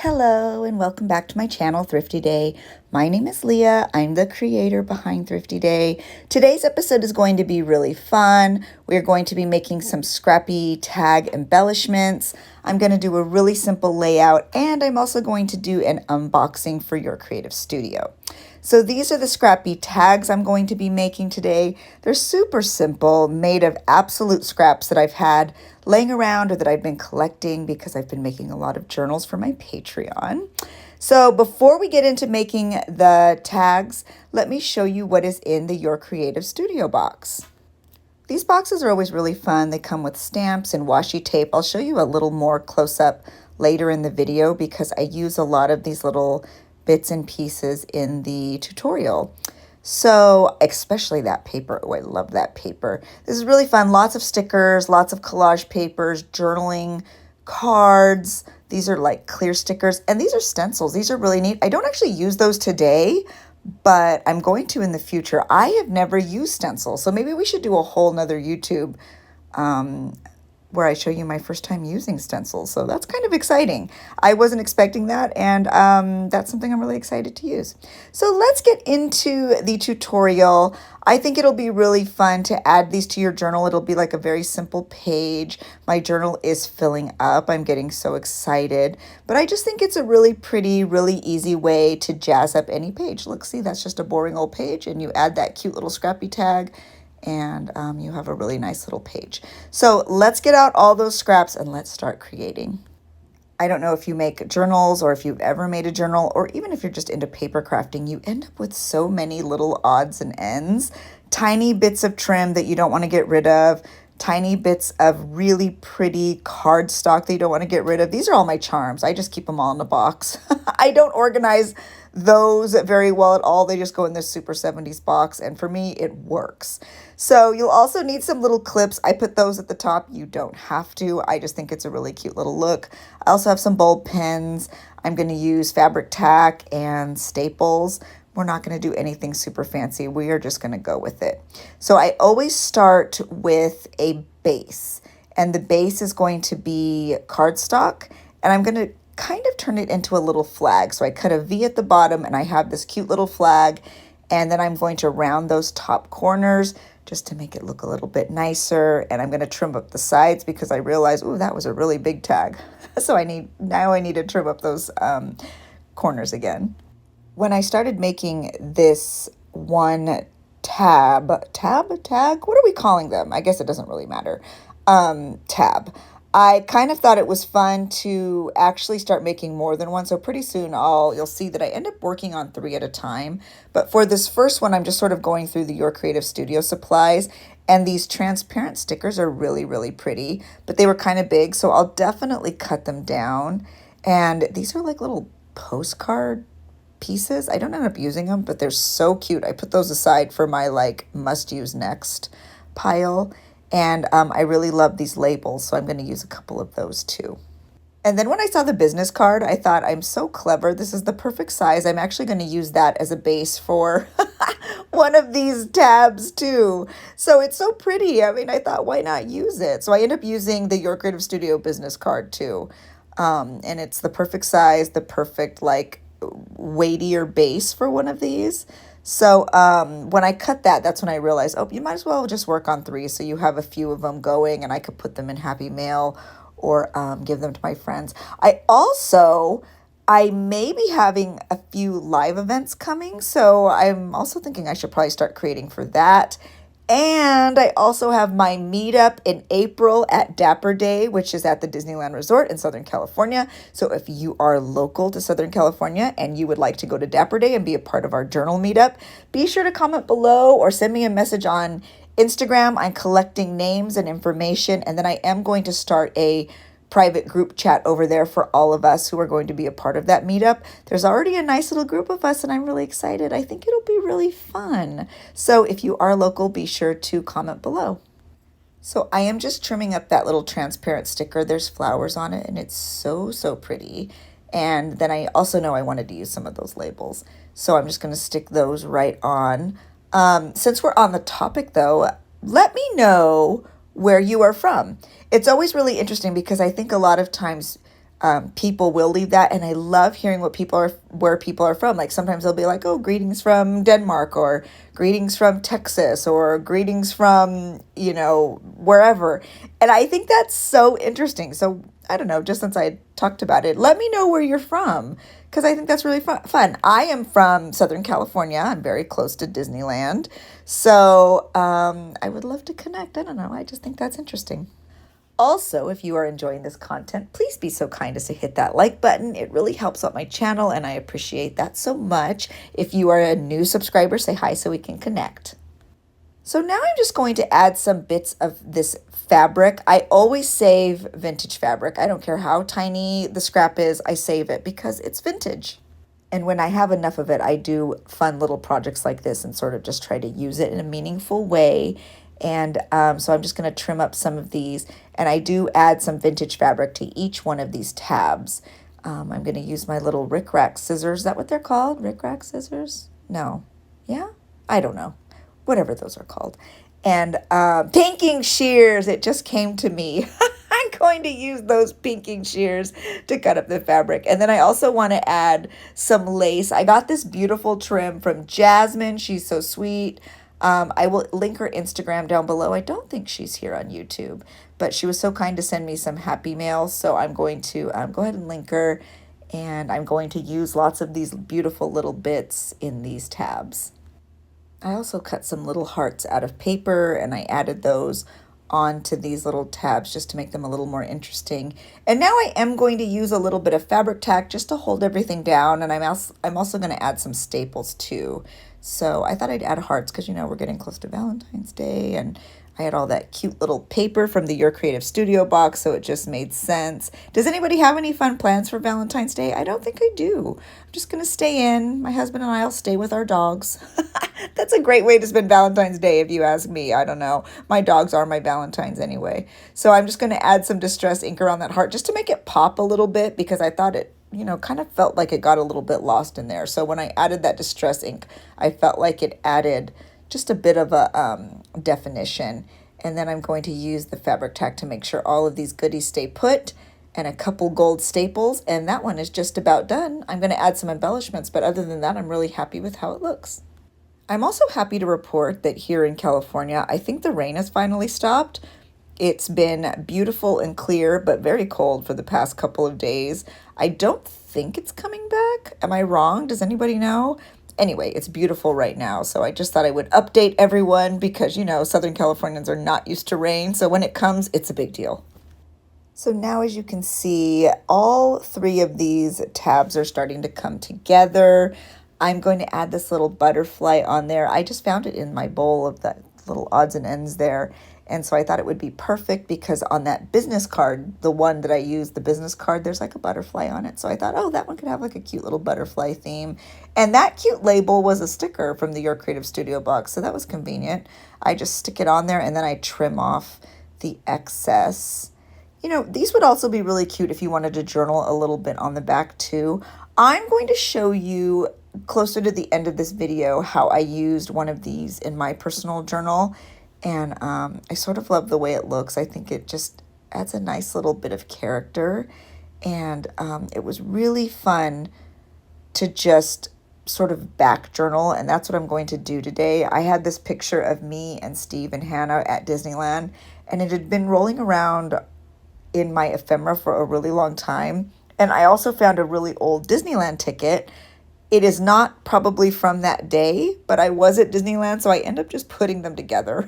Hello and welcome back to my channel, Thrifty Day. My name is Leah. I'm the creator behind Thrifty Day. Today's episode is going to be really fun. We're going to be making some scrappy tag embellishments. I'm going to do a really simple layout, and I'm also going to do an unboxing for your creative studio. So these are the scrappy tags I'm going to be making today. They're super simple, made of absolute scraps that I've had laying around or that I've been collecting because I've been making a lot of journals for my Patreon. So before we get into making the tags, let me show you what is in the Your Creative Studio box. These boxes are always really fun. They come with stamps and washi tape. I'll show you a little more close up later in the video because I use a lot of these little bits and pieces in the tutorial. So especially that paper. Oh, I love that paper. This is really fun. Lots of stickers, lots of collage papers, journaling, cards. These are like clear stickers, and these are stencils. These are really neat. I don't actually use those today, but I'm going to in the future. I have never used stencils, so maybe we should do a whole nother YouTube where I show you my first time using stencils. So that's kind of exciting. I wasn't expecting that, and that's something I'm really excited to use. So let's get into the tutorial. I think it'll be really fun to add these to your journal. It'll be like a very simple page. My journal is filling up. I'm getting so excited, but I just think it's a really pretty, really easy way to jazz up any page. Look, see, that's just a boring old page, and you add that cute little scrappy tag, and you have a really nice little page. So let's get out all those scraps and let's start creating. I don't know if you make journals or if you've ever made a journal, or even if you're just into paper crafting, you end up with so many little odds and ends, tiny bits of trim that you don't want to get rid of, tiny bits of really pretty cardstock that you don't want to get rid of. These are all my charms. I just keep them all in a box. I don't organize those very well at all. They just go in this super 70s box, and for me, it works. So you'll also need some little clips. I put those at the top. You don't have to. I just think it's a really cute little look. I also have some bulb pins. I'm going to use fabric tack and staples. We're not going to do anything super fancy. We are just going to go with it. So I always start with a base, and the base is going to be cardstock, and I'm going to kind of turn it into a little flag. So I cut a V at the bottom, and I have this cute little flag, and then I'm going to round those top corners just to make it look a little bit nicer. And I'm going to trim up the sides because I realized, oh, that was a really big tag. So I need to trim up those corners again. When I started making this one tag, what are we calling them? I guess it doesn't really matter. Tab. I kind of thought it was fun to actually start making more than one. So pretty soon you'll see that I end up working on 3 at a time. But for this first one, I'm just sort of going through the Your Creative Studio supplies. And these transparent stickers are really, really pretty, but they were kind of big. So I'll definitely cut them down. And these are like little postcard pieces. I don't end up using them, but they're so cute. I put those aside for my like must use next pile. And I really love these labels, so I'm going to use a couple of those too. And then when I saw the business card, I thought, I'm so clever. This is the perfect size. I'm actually going to use that as a base for one of these tabs too. So it's so pretty. I mean, I thought, why not use it? So I end up using the Your Creative Studio business card too. And it's the perfect size, the perfect like weightier base for one of these. So when I cut that, that's when I realized, oh, you might as well just work on 3 so you have a few of them going, and I could put them in Happy Mail or give them to my friends. I may be having a few live events coming, so I'm also thinking I should probably start creating for that. And I also have my meetup in April at Dapper Day, which is at the Disneyland Resort in Southern California. So if you are local to Southern California and you would like to go to Dapper Day and be a part of our journal meetup, be sure to comment below or send me a message on Instagram. I'm collecting names and information, and then I am going to start a private group chat over there for all of us who are going to be a part of that meetup. There's already a nice little group of us, and I'm really excited. I think it'll be really fun. So if you are local, be sure to comment below. So I am just trimming up that little transparent sticker. There's flowers on it, and it's so, so pretty. And then I also know I wanted to use some of those labels. So I'm just going to stick those right on. Since we're on the topic, though, let me know where you are from. It's always really interesting because I think a lot of times people will leave that, and I love hearing where people are from. Like sometimes they'll be like, "Oh, greetings from Denmark," or "Greetings from Texas," or "Greetings from wherever," and I think that's so interesting. So I don't know, just since I talked about it, let me know where you're from because I think that's really fun. I am from Southern California. I'm very close to Disneyland, so I would love to connect. I don't know. I just think that's interesting. Also, if you are enjoying this content, please be so kind as to hit that like button. It really helps out my channel, and I appreciate that so much. If you are a new subscriber, say hi so we can connect. So now I'm just going to add some bits of this fabric. I always save vintage fabric. I don't care how tiny the scrap is, I save it because it's vintage. And when I have enough of it, I do fun little projects like this and sort of just try to use it in a meaningful way. And so I'm just going to trim up some of these. And I do add some vintage fabric to each one of these tabs. I'm going to use my little rickrack scissors. Is that what they're called? Rickrack scissors? No. Yeah? I don't know. Whatever those are called. And pinking shears. It just came to me. I'm going to use those pinking shears to cut up the fabric. And then I also want to add some lace. I got this beautiful trim from Jasmine. She's so sweet. I will link her Instagram down below. I don't think she's here on YouTube, but she was so kind to send me some happy mail. So I'm going to go ahead and link her, and I'm going to use lots of these beautiful little bits in these tabs. I also cut some little hearts out of paper, and I added those onto these little tabs just to make them a little more interesting. And now I am going to use a little bit of fabric tack just to hold everything down, and I'm also going to add some staples too. So I thought I'd add hearts because, we're getting close to Valentine's Day, and I had all that cute little paper from the Your Creative Studio box, so it just made sense. Does anybody have any fun plans for Valentine's Day? I don't think I do. I'm just going to stay in. My husband and I will stay with our dogs. That's a great way to spend Valentine's Day, if you ask me. I don't know. My dogs are my Valentines anyway. So I'm just going to add some distress ink around that heart just to make it pop a little bit because I thought it kind of felt like it got a little bit lost in there. So when I added that distress ink, I felt like it added just a bit of a definition. And then I'm going to use the fabric tack to make sure all of these goodies stay put and a couple gold staples. And that one is just about done. I'm going to add some embellishments, but other than that, I'm really happy with how it looks. I'm also happy to report that here in California, I think the rain has finally stopped. It's been beautiful and clear, but very cold for the past couple of days. I don't think it's coming back. Am I wrong? Does anybody know? Anyway, it's beautiful right now. So I just thought I would update everyone because, Southern Californians are not used to rain. So when it comes, it's a big deal. So now, as you can see, all three of these tabs are starting to come together. I'm going to add this little butterfly on there. I just found it in my bowl of the little odds and ends there. And so I thought it would be perfect because on that business card, the one that I used, the business card, there's like a butterfly on it. So I thought, oh, that one could have like a cute little butterfly theme. And that cute label was a sticker from the Your Creative Studio box. So that was convenient. I just stick it on there and then I trim off the excess. These would also be really cute if you wanted to journal a little bit on the back too. I'm going to show you closer to the end of this video how I used one of these in my personal journal. And I sort of love the way it looks. I think it just adds a nice little bit of character. And it was really fun to just sort of back journal. And that's what I'm going to do today. I had this picture of me and Steve and Hannah at Disneyland. And it had been rolling around in my ephemera for a really long time. And I also found a really old Disneyland ticket. It is not probably from that day, but I was at Disneyland, so I end up just putting them together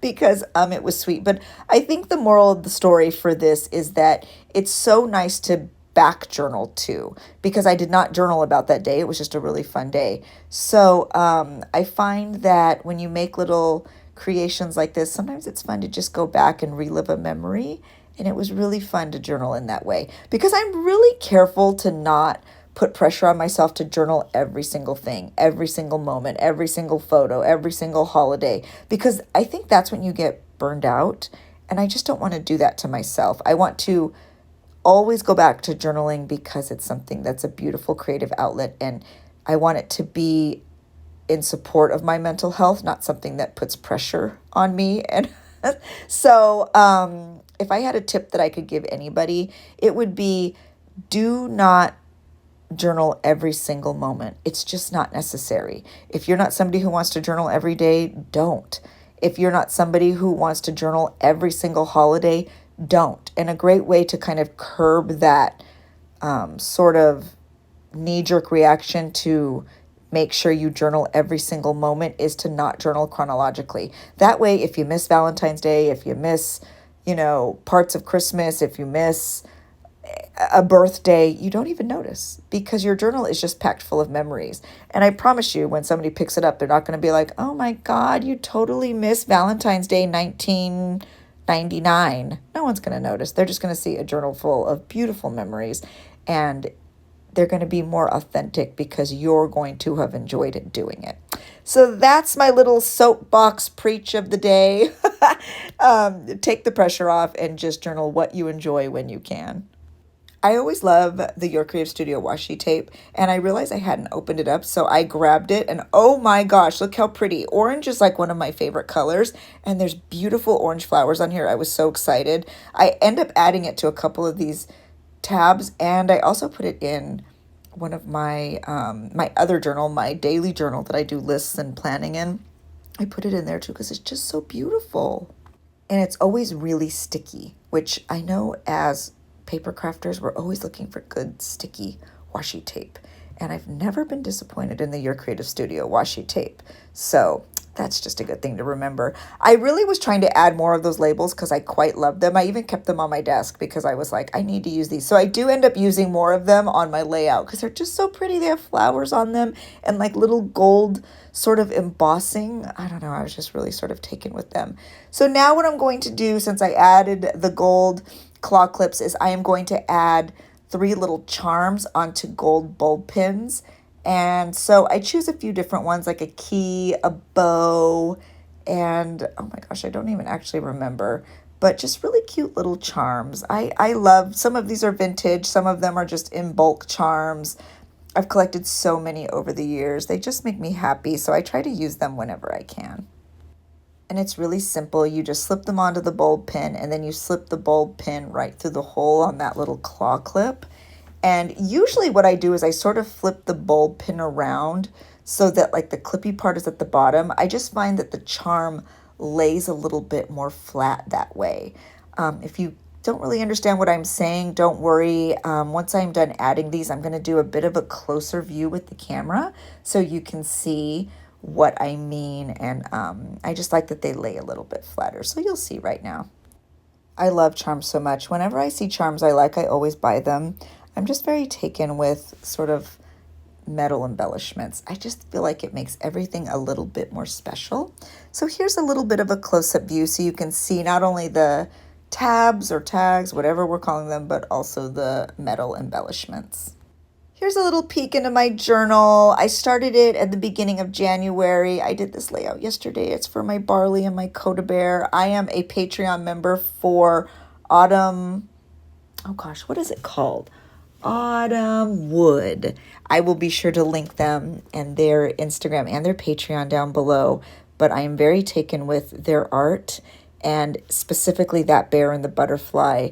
because it was sweet. But I think the moral of the story for this is that it's so nice to back journal too, because I did not journal about that day. It was just a really fun day. So I find that when you make little creations like this, sometimes it's fun to just go back and relive a memory. And it was really fun to journal in that way because I'm really careful to not put pressure on myself to journal every single thing, every single moment, every single photo, every single holiday, because I think that's when you get burned out. And I just don't want to do that to myself. I want to always go back to journaling because it's something that's a beautiful creative outlet. And I want it to be in support of my mental health, not something that puts pressure on me. And so if I had a tip that I could give anybody, it would be do not journal every single moment. It's just not necessary. If you're not somebody who wants to journal every day, don't. If you're not somebody who wants to journal every single holiday, don't. And a great way to kind of curb that sort of knee-jerk reaction to make sure you journal every single moment is to not journal chronologically. That way, if you miss Valentine's Day, if you miss, parts of Christmas, if you miss a birthday, you don't even notice because your journal is just packed full of memories. And I promise you, when somebody picks it up, they're not going to be like, oh my God, you totally missed Valentine's Day 1999. No one's going to notice. They're just going to see a journal full of beautiful memories, and they're going to be more authentic because you're going to have enjoyed it doing it. So that's my little soapbox preach of the day. Take the pressure off and just journal what you enjoy when you can. I always love the Your Creative Studio washi tape, and I realized I hadn't opened it up, so I grabbed it, and oh my gosh, look how pretty. Orange is like one of my favorite colors, and there's beautiful orange flowers on here. I was so excited. I end up adding it to a couple of these tabs, and I also put it in one of my my other journal, my daily journal that I do lists and planning in. I put it in there too because it's just so beautiful. And it's always really sticky, which I know as paper crafters, we're always looking for good sticky washi tape. And I've never been disappointed in the Your Creative Studio washi tape. So that's just a good thing to remember. I really was trying to add more of those labels because I quite love them. I even kept them on my desk because I was like, I need to use these. So I do end up using more of them on my layout because they're just so pretty. They have flowers on them and like little gold sort of embossing. I don't know. I was just really sort of taken with them. So now what I'm going to do, since I added the gold claw clips, is I am going to add 3 little charms onto gold bulb pins. And so I choose a few different ones, like a key, a bow, and oh my gosh, I don't even actually remember, but just really cute little charms. I love, some of these are vintage, some of them are just in bulk charms. I've collected so many over the years. They just make me happy, so I try to use them whenever I can. And it's really simple. You just slip them onto the bulb pin, and then you slip the bulb pin right through the hole on that little claw clip. And usually what I do is I sort of flip the bulb pin around so that like the clippy part is at the bottom. I just find that the charm lays a little bit more flat that way. If you don't really understand what I'm saying, don't worry. Once I'm done adding these, I'm going to do a bit of a closer view with the camera so you can see what I mean. And I just like that they lay a little bit flatter. So you'll see right now. I love charms so much. Whenever I see charms I like, I always buy them. I'm just very taken with sort of metal embellishments. I just feel like it makes everything a little bit more special. So here's a little bit of a close-up view so you can see not only the tabs or tags, whatever we're calling them, but also the metal embellishments. Here's a little peek into my journal. I started it at the beginning of January. I did this layout yesterday. It's for my barley and my Coda Bear. I am a Patreon member for Autumn. Oh gosh, what is it called? Autumn Wood. I will be sure to link them and their Instagram and their Patreon down below, but I am very taken with their art, and specifically that bear and the butterfly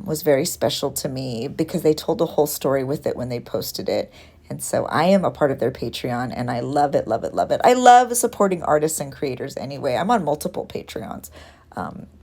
was very special to me because they told a whole story with it when they posted it. And so I am a part of their Patreon, and I love it, love it, love it. I love supporting artists and creators anyway. I'm on multiple Patreons.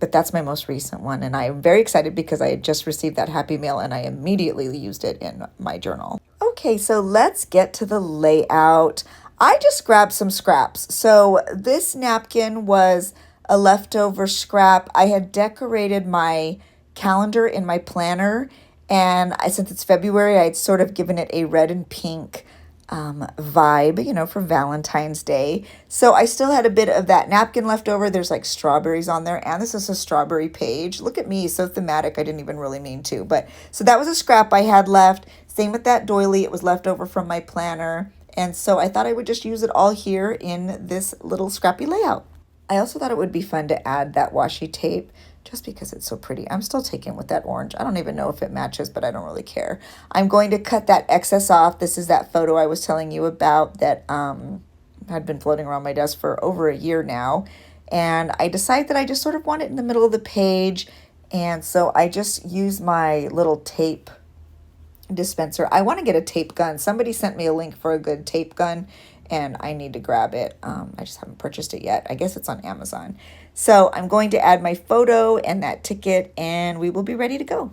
But that's my most recent one, and I'm very excited because I had just received that happy mail and I immediately used it in my journal. Okay, so let's get to the layout. I just grabbed some scraps. So this napkin was a leftover scrap. I had decorated my calendar in my planner, and since it's February, I had sort of given it a red and pink vibe, for Valentine's Day. So I still had a bit of that napkin left over. There's like strawberries on there, and this is a strawberry page. Look at me, so thematic. I didn't even really mean to, but so that was a scrap I had left. Same with that doily. It was left over from my planner. And so I thought I would just use it all here in this little scrappy layout. I also thought it would be fun to add that washi tape just because it's so pretty. I'm still taken with that orange. I don't even know if it matches, but I don't really care. I'm going to cut that excess off. This is that photo I was telling you about that had been floating around my desk for over a year now. And I decided that I just sort of want it in the middle of the page. And so I just use my little tape dispenser. I want to get a tape gun. Somebody sent me a link for a good tape gun and I need to grab it. I just haven't purchased it yet. I guess it's on Amazon. So I'm going to add my photo and that ticket and we will be ready to go.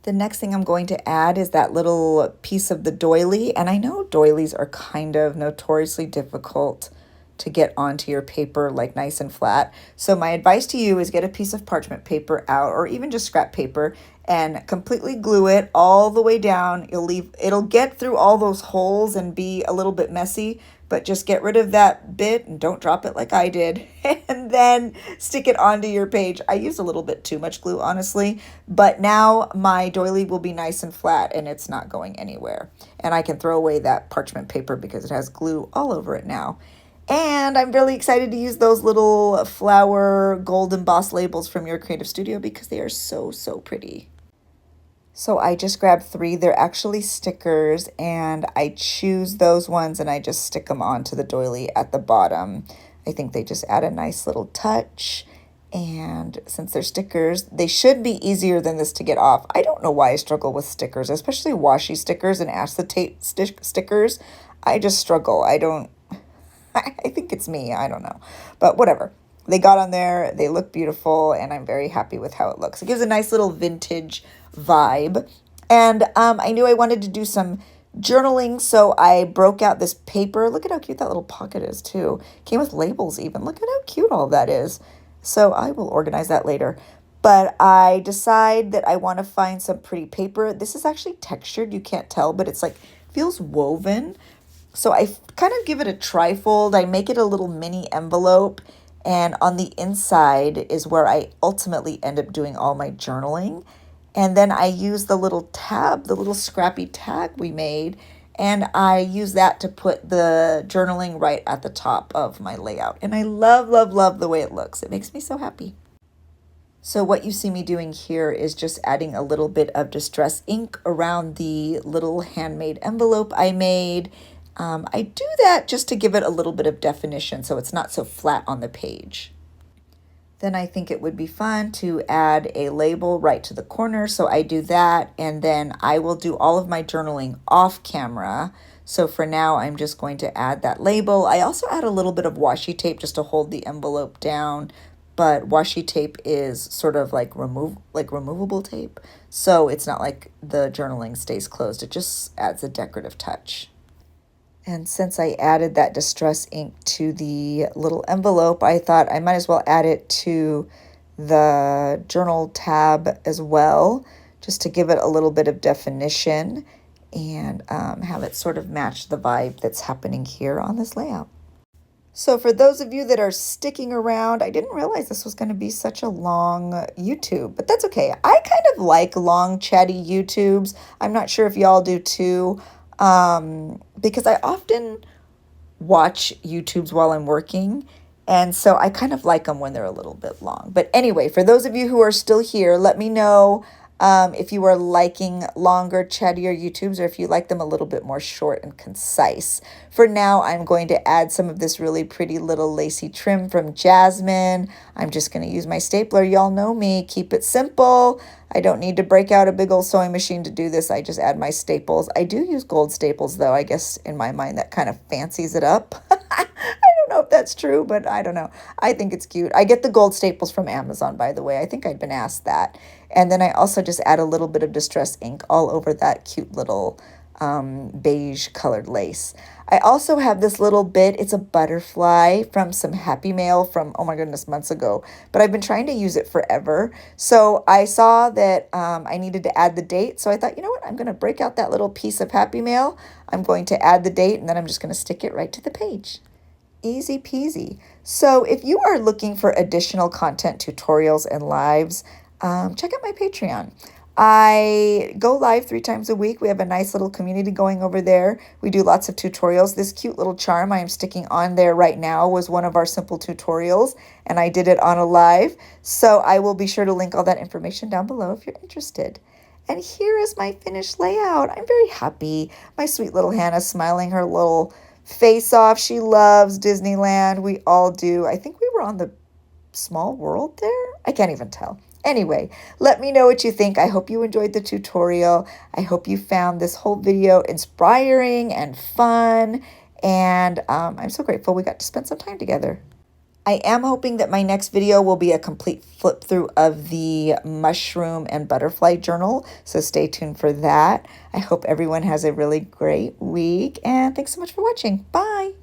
The next thing I'm going to add is that little piece of the doily. And I know doilies are kind of notoriously difficult to get onto your paper like nice and flat. So my advice to you is get a piece of parchment paper out or even just scrap paper and completely glue it all the way down. It'll get through all those holes and be a little bit messy, but just get rid of that bit and don't drop it like I did and then stick it onto your page. I used a little bit too much glue, honestly, but now my doily will be nice and flat and it's not going anywhere. And I can throw away that parchment paper because it has glue all over it now. And I'm really excited to use those little flower gold embossed labels from your creative studio because they are so, so pretty. So I just grabbed 3. They're actually stickers and I choose those ones and I just stick them onto the doily at the bottom. I think they just add a nice little touch. And since they're stickers, they should be easier than this to get off. I don't know why I struggle with stickers, especially washi stickers and acetate stickers. I just struggle. I think it's me. I don't know. But whatever. They got on there. They look beautiful. And I'm very happy with how it looks. It gives a nice little vintage vibe. And I knew I wanted to do some journaling. So I broke out this paper. Look at how cute that little pocket is too. Came with labels even. Look at how cute all that is. So I will organize that later. But I decide that I want to find some pretty paper. This is actually textured. You can't tell, but it's like feels woven. So I kind of give it a trifold. I make it a little mini envelope. And on the inside is where I ultimately end up doing all my journaling. And then I use the little tab, the little scrappy tag we made. And I use that to put the journaling right at the top of my layout. And I love, love, love the way it looks. It makes me so happy. So what you see me doing here is just adding a little bit of distress ink around the little handmade envelope I made. I do that just to give it a little bit of definition so it's not so flat on the page. Then I think it would be fun to add a label right to the corner. So I do that and then I will do all of my journaling off camera. So for now, I'm just going to add that label. I also add a little bit of washi tape just to hold the envelope down. But washi tape is sort of like removable tape. So it's not like the journaling stays closed. It just adds a decorative touch. And since I added that distress ink to the little envelope, I thought I might as well add it to the journal tab as well, just to give it a little bit of definition and have it sort of match the vibe that's happening here on this layout. So for those of you that are sticking around, I didn't realize this was going to be such a long YouTube, but that's okay. I kind of like long chatty YouTubes. I'm not sure if y'all do too. Because I often watch YouTubes while I'm working, and so I kind of like them when they're a little bit long. But anyway, for those of you who are still here, let me know if you are liking longer, chattier YouTubes or if you like them a little bit more short and concise. For now, I'm going to add some of this really pretty little lacy trim from Jasmine. I'm just going to use my stapler. Y'all know me. Keep it simple. I don't need to break out a big old sewing machine to do this. I just add my staples. I do use gold staples, though. I guess in my mind that kind of fancies it up. I don't know if that's true, but I don't know. I think it's cute. I get the gold staples from Amazon, by the way. I think I'd been asked that. And then I also just add a little bit of distress ink all over that cute little beige colored lace. I also have this little bit. It's a butterfly from some Happy Mail from, oh my goodness, months ago. But I've been trying to use it forever. So I saw that I needed to add the date. So I thought, you know what? I'm going to break out that little piece of Happy Mail. I'm going to add the date and then I'm just going to stick it right to the page. Easy peasy. So if you are looking for additional content, tutorials, and lives, check out my Patreon. I go live 3 times a week. We have a nice little community going over there. We do lots of tutorials. This cute little charm I am sticking on there right now was one of our simple tutorials, and I did it on a live. So I will be sure to link all that information down below if you're interested. And here is my finished layout. I'm very happy. My sweet little Hannah smiling her little face off. She loves Disneyland. We all do. I think we were on the Small World there. I can't even tell. Anyway, let me know what you think. I hope you enjoyed the tutorial. I hope you found this whole video inspiring and fun. And I'm so grateful we got to spend some time together. I am hoping that my next video will be a complete flip through of the mushroom and butterfly journal. So stay tuned for that. I hope everyone has a really great week. And thanks so much for watching. Bye.